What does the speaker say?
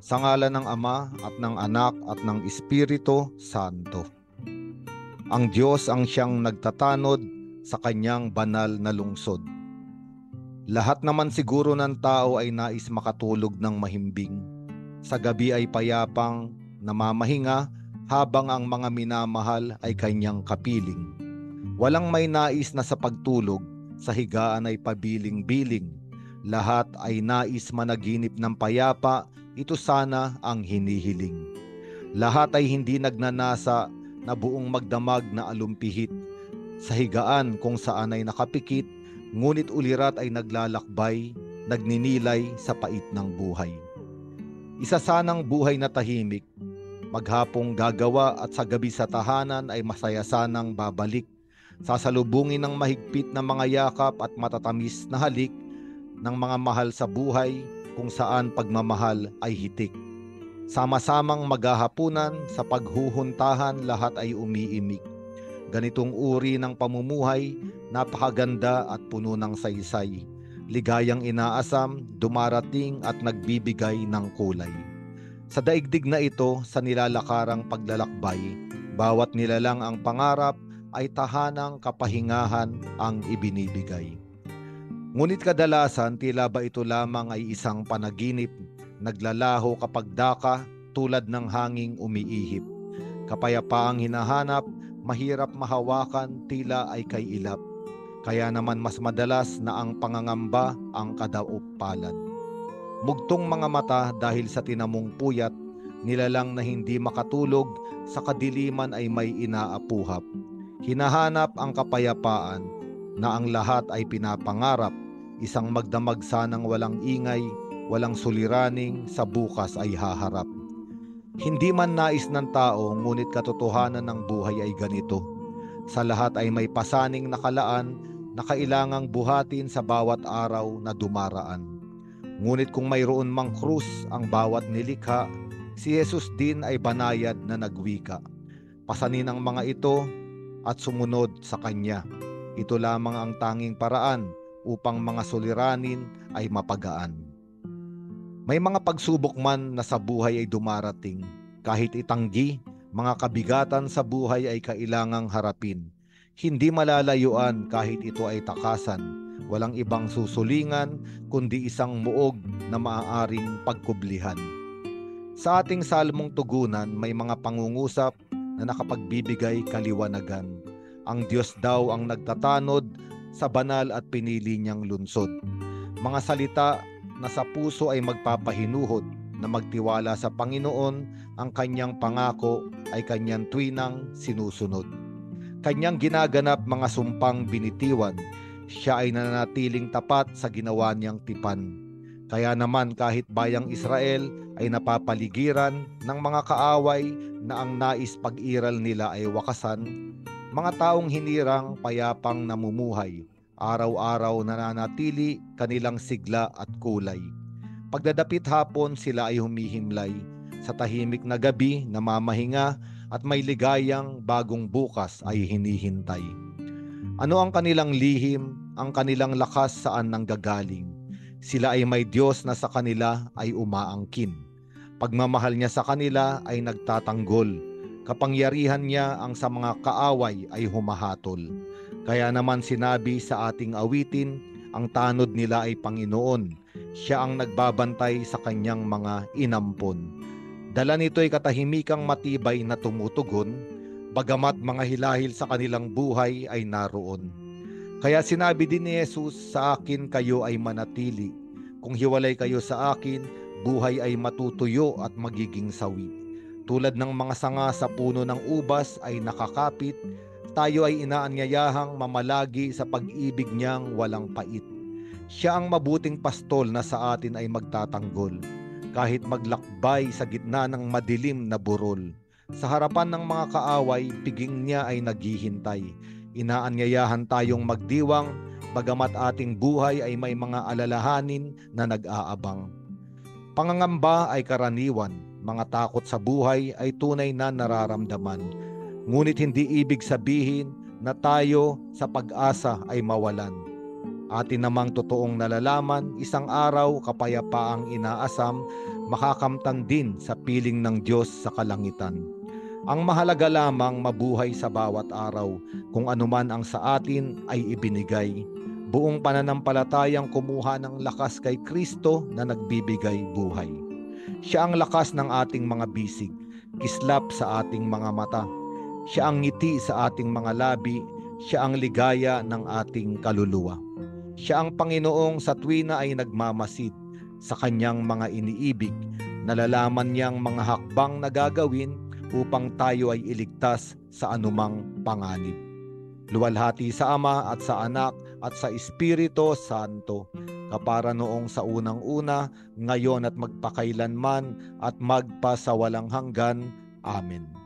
Sa ngalan ng Ama at ng Anak at ng Espiritu Santo. Ang Diyos ang siyang nagtatanod sa kanyang banal na lungsod. Lahat naman siguro ng tao ay nais makatulog ng mahimbing. Sa gabi ay payapang namamahinga habang ang mga minamahal ay kanyang kapiling. Walang may nais na sa pagtulog, sa higaan ay pabiling-biling. Lahat ay nais managinip ng payapa, ito sana ang hinihiling. Lahat ay hindi nagnanasa na buong magdamag na alumpihit. Sa higaan kung saan ay nakapikit, ngunit ulirat ay naglalakbay, nagninilay sa pait ng buhay. Isa sanang buhay na tahimik, maghapong gagawa at sa gabi sa tahanan ay masaya sanang babalik. Sasalubungin ng mahigpit na mga yakap at matatamis na halik ng mga mahal sa buhay kung saan pagmamahal ay hitik. Sama-samang maghahapunan sa paghuhuntahan lahat ay umiimik. Ganitong uri ng pamumuhay, napakaganda at puno ng saysay. Ligayang inaasam, dumarating at nagbibigay ng kulay. Sa daigdig na ito, sa nilalakarang paglalakbay, bawat nilalang ang pangarap ay tahanang kapahingahan ang ibinibigay. Ngunit kadalasan tila ba ito lamang ay isang panaginip, naglalaho kapag daka tulad ng hanging umiihip. Kapayapaang hinahanap, mahirap mahawakan, tila ay kay ilap. Kaya naman mas madalas na ang pangangamba ang kadaup-palad. Mugtong mga mata dahil sa tinamong puyat, nilalang na hindi makatulog, sa kadiliman ay may inaapuhap. Hinahanap ang kapayapaan na ang lahat ay pinapangarap, isang magdamag sanang walang ingay, walang suliraning sa bukas ay haharap. Hindi man nais ng tao, ngunit katotohanan ng buhay ay ganito. Sa lahat ay may pasaning nakalaan na kailangang buhatin sa bawat araw na dumaraan. Ngunit kung mayroon mang krus ang bawat nilikha, si Jesus din ay banayad na nagwika. Pasanin ang mga ito at sumunod sa Kanya. Ito lamang ang tanging paraan upang mga suliranin ay mapagaan. May mga pagsubok man na sa buhay ay dumarating. Kahit itanggi, mga kabigatan sa buhay ay kailangang harapin. Hindi malalayuan kahit ito ay takasan. Walang ibang susulingan kundi isang muog na maaaring pagkublihan. Sa ating salmong tugunan may mga pangungusap na nakapagbibigay kaliwanagan. Ang Diyos daw ang nagtatanod sa banal at pinili niyang lungsod. Mga salita na sa puso ay magpapahinuhod na magtiwala sa Panginoon, ang kanyang pangako ay kanyang tuwinang sinusunod. Kanyang ginaganap mga sumpang binitiwan, siya ay nananatiling tapat sa ginawa niyang tipan. Kaya naman kahit bayang Israel ay napapaligiran ng mga kaaway na ang nais pag-iral nila ay wakasan, mga taong hinirang payapang namumuhay, araw-araw nananatili kanilang sigla at kulay. Pagdadapit hapon sila ay humihimlay, sa tahimik na gabi namamahinga at may ligayang bagong bukas ay hinihintay. Ano ang kanilang lihim, ang kanilang lakas saan nanggagaling? Sila ay may Diyos na sa kanila ay umaangkin. Pagmamahal niya sa kanila ay nagtatanggol. Kapangyarihan niya ang sa mga kaaway ay humahatol. Kaya naman sinabi sa ating awitin, ang tanod nila ay Panginoon. Siya ang nagbabantay sa kanyang mga inampon. Dala nito'y katahimikang matibay na tumutugon, bagamat mga hilahil sa kanilang buhay ay naroon. Kaya sinabi din ni Jesus, sa akin kayo ay manatili. Kung hiwalay kayo sa akin, buhay ay matutuyo at magiging sawi. Tulad ng mga sanga sa puno ng ubas ay nakakapit, tayo ay inaanyayahang mamalagi sa pag-ibig niyang walang pait. Siya ang mabuting pastol na sa atin ay magtatanggol, kahit maglakbay sa gitna ng madilim na burol. Sa harapan ng mga kaaway, piging niya ay naghihintay. Inaanyayahan tayong magdiwang, bagamat ating buhay ay may mga alalahanin na nag-aabang. Pangangamba ay karaniwan, mga takot sa buhay ay tunay na nararamdaman. Ngunit hindi ibig sabihin na tayo sa pag-asa ay mawalan. Atin namang totoong nalalaman, isang araw kapayapaang inaasam, makakamtan din sa piling ng Diyos sa kalangitan. Ang mahalaga lamang mabuhay sa bawat araw, kung anuman ang sa atin ay ibinigay. Buong pananampalatayang kumuha ng lakas kay Kristo na nagbibigay buhay. Siya ang lakas ng ating mga bisig, kislap sa ating mga mata. Siya ang ngiti sa ating mga labi, siya ang ligaya ng ating kaluluwa. Siya ang Panginoong sa tuwina ay nagmamasid sa kanyang mga iniibig. Nalalaman niyang mga hakbang na gagawin upang tayo ay iligtas sa anumang panganib. Luwalhati sa Ama at sa Anak at sa Espiritu Santo, kapara noong sa unang-una, ngayon at magpakailanman at magpasawalang hanggan. Amen.